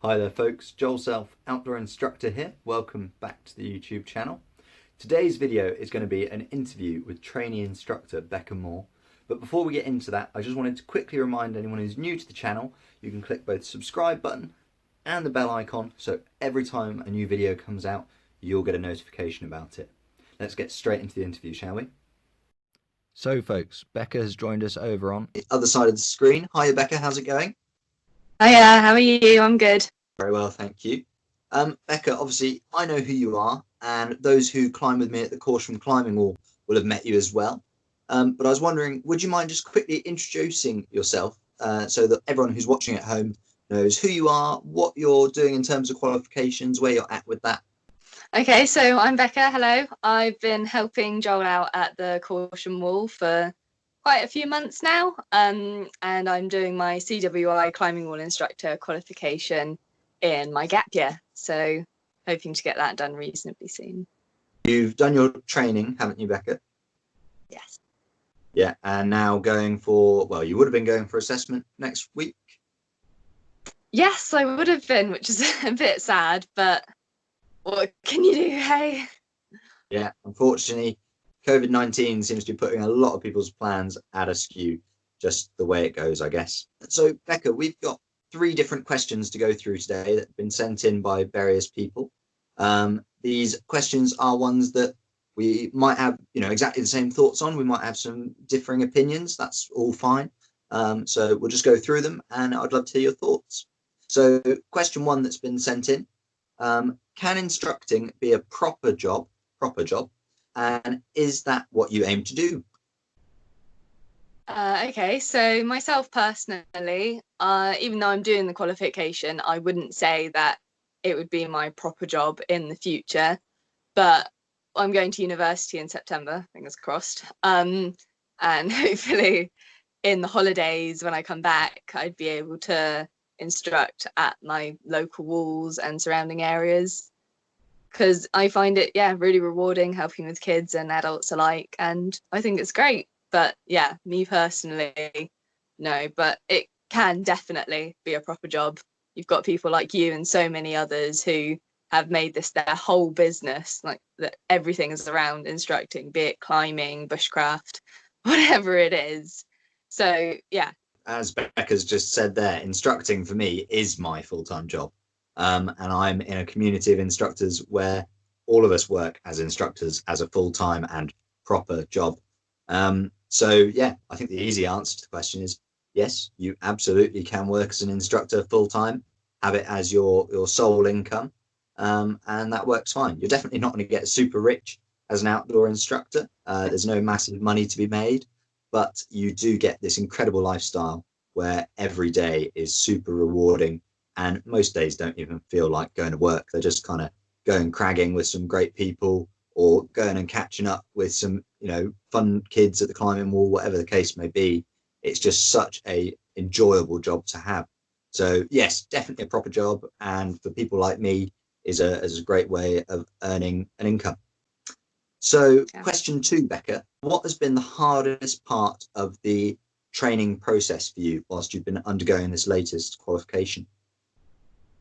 Hi there folks, Joel Self, Outdoor Instructor here. Welcome back to the YouTube channel. Today's video is going to be an interview with trainee instructor Becca Moore. But before we get into that, I just wanted to quickly remind anyone who's new to the channel, you can click both the subscribe button and the bell icon, so every time a new video comes out, you'll get a notification about it. Let's get straight into the interview, shall we? So folks, Becca has joined us over on the other side of the screen. Hiya Becca, how's it going? Hiya, how are you? I'm good. Very well, thank you. Becca, obviously, I know who you are, and those who climb with me at the course from Climbing Wall will have met you as well. But I was wondering, would you mind just quickly introducing yourself so that everyone who's watching at home knows who you are, what you're doing in terms of qualifications, where you're at with that? Okay, so I'm Becca. Hello. I've been helping Joel out at the Caution Wall for quite a few months now, and I'm doing my CWI Climbing Wall Instructor qualification in my gap year, so hoping to get that done reasonably soon. You've done your training, haven't you, Becca? Yes. Yeah, and now going for, well, you would have been going for assessment next week? Yes, I would have been, which is a bit sad, but what can you do, hey? Yeah, unfortunately, COVID-19 seems to be putting a lot of people's plans at askew, just the way it goes, I guess. So, Becca, we've got 3 different questions to go through today that have been sent in by various people. These questions are ones that we might have, exactly the same thoughts on. We might have some differing opinions. That's all fine. So we'll just go through them, and I'd love to hear your thoughts. So, question 1 that's been sent in. Can instructing be a proper job, and is that what you aim to do? Okay, so myself personally, even though I'm doing the qualification, I wouldn't say that it would be my proper job in the future, but I'm going to university in September, fingers crossed, and hopefully in the holidays when I come back, I'd be able to instruct at my local walls and surrounding areas, because I find it really rewarding helping with kids and adults alike, and I think it's great. But yeah, me personally, no, but it can definitely be a proper job. You've got people like you and so many others who have made this their whole business, like that everything is around instructing, be it climbing, bushcraft, whatever it is. So yeah. As Becca's just said there, instructing for me is my full-time job. And I'm in a community of instructors where all of us work as instructors as a full-time and proper job. So yeah, I think the easy answer to the question is yes, you absolutely can work as an instructor full-time, have it as your sole income, and that works fine. You're definitely not going to get super rich as an outdoor instructor. There's no massive money to be made, but you do get this incredible lifestyle where every day is super rewarding, and most days don't even feel like going to work. They're just kind of going cragging with some great people, or going and catching up with some fun kids at the climbing wall, whatever the case may be. It's just such a enjoyable job to have. So yes, definitely a proper job, and for people like me is a great way of earning an income. So question 2, Becca, what has been the hardest part of the training process for you whilst you've been undergoing this latest qualification?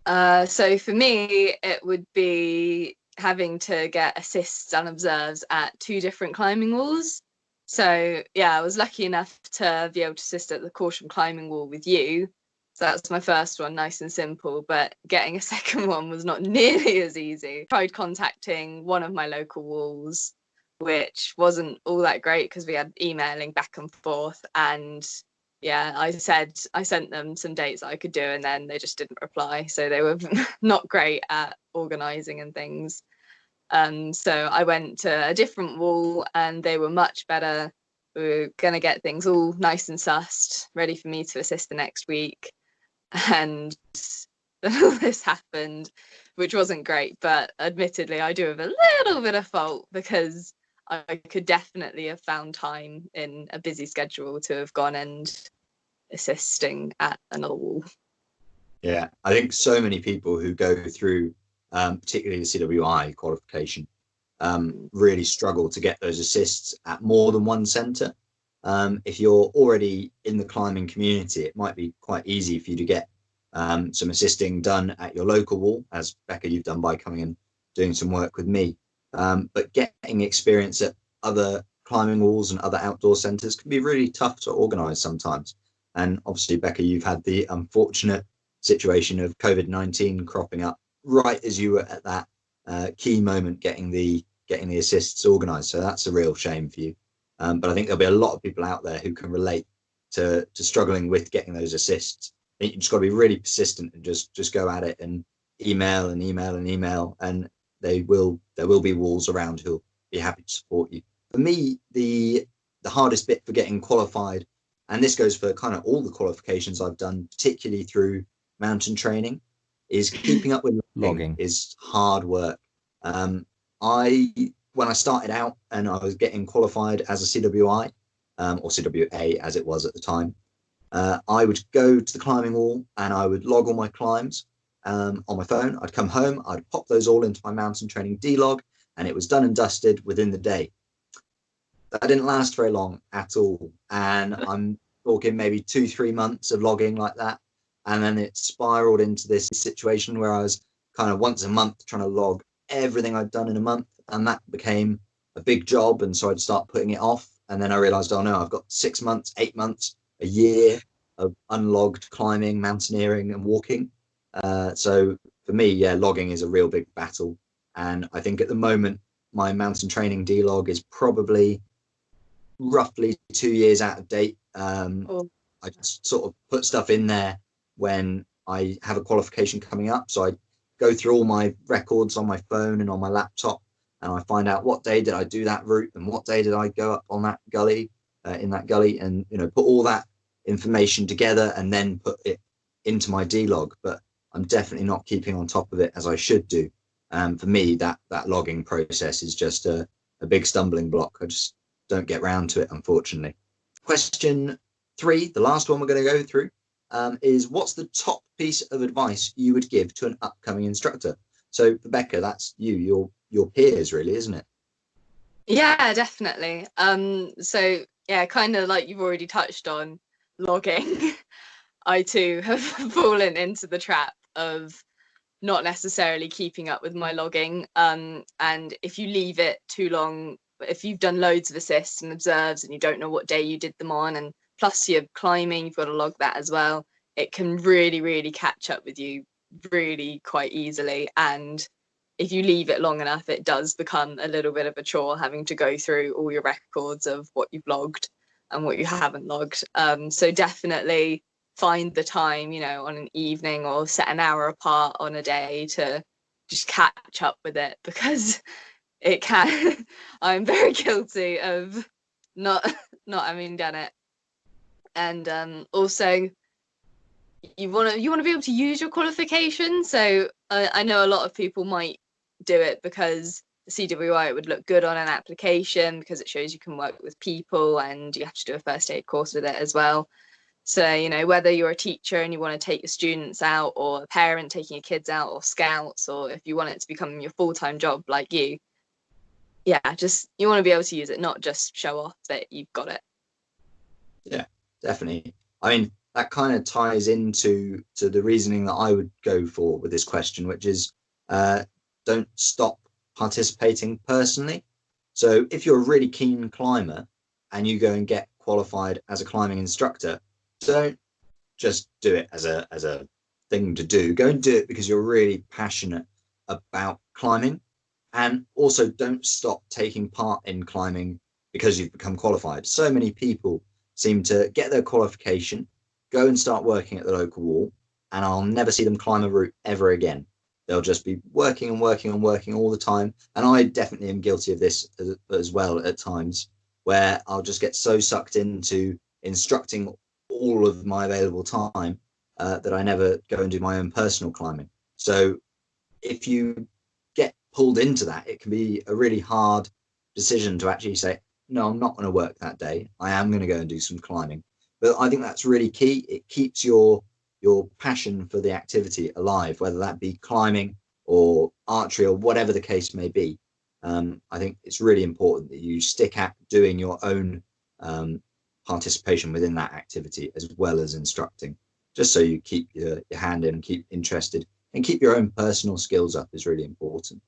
So for me, it would be having to get assists and observes at 2 different climbing walls. So yeah, I was lucky enough to be able to assist at the Caution climbing wall with you. So that's my first one, nice and simple, but getting a second one was not nearly as easy. Tried contacting one of my local walls, which wasn't all that great because we had emailing back and forth, and yeah, I sent them some dates that I could do, and then they just didn't reply. So they were not great at organising and things. So I went to a different wall, and they were much better. We were going to get things all nice and sussed, ready for me to assist the next week. And all this happened, which wasn't great. But admittedly, I do have a little bit of fault, because I could definitely have found time in a busy schedule to have gone and assisting at another wall. Yeah, I think so many people who go through particularly the CWI qualification really struggle to get those assists at more than one centre. If you're already in the climbing community, it might be quite easy for you to get some assisting done at your local wall, as Becca, you've done by coming and doing some work with me. But getting experience at other climbing walls and other outdoor centres can be really tough to organise sometimes. And obviously, Becca, you've had the unfortunate situation of COVID-19 cropping up right as you were at that key moment getting the assists organised. So that's a real shame for you. But I think there'll be a lot of people out there who can relate to struggling with getting those assists. I think you just got to be really persistent and just go at it and email and email and email, and there will be walls around who'll be happy to support you. For me, the hardest bit for getting qualified, and this goes for kind of all the qualifications I've done, particularly through mountain training, is keeping up with logging is hard work. When I started out and I was getting qualified as a CWI, or CWA as it was at the time, I would go to the climbing wall and I would log all my climbs on my phone. I'd come home, I'd pop those all into my mountain training D-log, and it was done and dusted within the day. That didn't last very long at all. And I'm talking maybe 2-3 months of logging like that. And then it spiraled into this situation where I was kind of once a month trying to log everything I'd done in a month. And that became a big job. And so I'd start putting it off. And then I realized, oh no, I've got 6 months, 8 months, a year of unlogged climbing, mountaineering and walking. So for me, yeah, logging is a real big battle. And I think at the moment, my mountain training D-log is probably roughly 2 years out of date. I just sort of put stuff in there when I have a qualification coming up. So I go through all my records on my phone and on my laptop, and I find out what day did I do that route and what day did I go up on that gully, in that gully, and put all that information together and then put it into my D-log. But I'm definitely not keeping on top of it as I should do. For me, that logging process is just a big stumbling block. I just don't get round to it, unfortunately. Question 3, the last one we're going to go through, is what's the top piece of advice you would give to an upcoming instructor? So, Becca, that's your peers, really, isn't it? Yeah, definitely. So yeah, kind of like you've already touched on logging. I too have fallen into the trap of not necessarily keeping up with my logging. And if you leave it too long, if you've done loads of assists and observes and you don't know what day you did them on, and plus you're climbing, you've got to log that as well, it can really, really catch up with you really quite easily. And if you leave it long enough, it does become a little bit of a chore having to go through all your records of what you've logged and what you haven't logged. So definitely find the time, on an evening or set an hour apart on a day to just catch up with it, because it can. I'm very guilty of not having done it. And also you want to be able to use your qualification. So I know a lot of people might do it because the CWI would look good on an application because it shows you can work with people, and you have to do a first aid course with it as well. So, whether you're a teacher and you want to take your students out, or a parent taking your kids out, or scouts, or if you want it to become your full-time job like you, yeah, just you want to be able to use it, not just show off that you've got it. Yeah, definitely. I mean, that kind of ties into the reasoning that I would go for with this question, which is don't stop participating personally. So if you're a really keen climber and you go and get qualified as a climbing instructor, don't just do it as a thing to do. Go and do it because you're really passionate about climbing. And also don't stop taking part in climbing because you've become qualified. So many people seem to get their qualification, go and start working at the local wall, and I'll never see them climb a route ever again. They'll just be working and working and working all the time. And I definitely am guilty of this as well at times, where I'll just get so sucked into instructing all of my available time that I never go and do my own personal climbing. So if you get pulled into that, it can be a really hard decision to actually say, no, I'm not going to work that day. I am going to go and do some climbing. But I think that's really key. It keeps your passion for the activity alive, whether that be climbing or archery or whatever the case may be. I think it's really important that you stick at doing your own participation within that activity as well as instructing. just so you keep your hand in and keep interested and keep your own personal skills up is really important.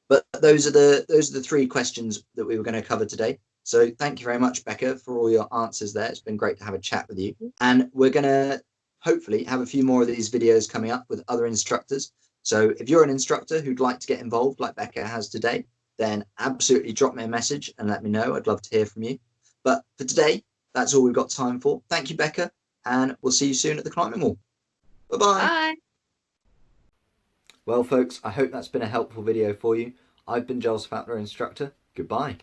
But those are the 3 questions that we were going to cover today. So thank you very much, Becca, for all your answers there. It's been great to have a chat with you. And we're going to hopefully have a few more of these videos coming up with other instructors. So if you're an instructor who'd like to get involved like Becca has today, then absolutely drop me a message and let me know. I'd love to hear from you. But for today, that's all we've got time for. Thank you, Becca, and we'll see you soon at the climbing wall. Bye-bye. Bye. Well, folks, I hope that's been a helpful video for you. I've been Giles Fatler, instructor. Goodbye.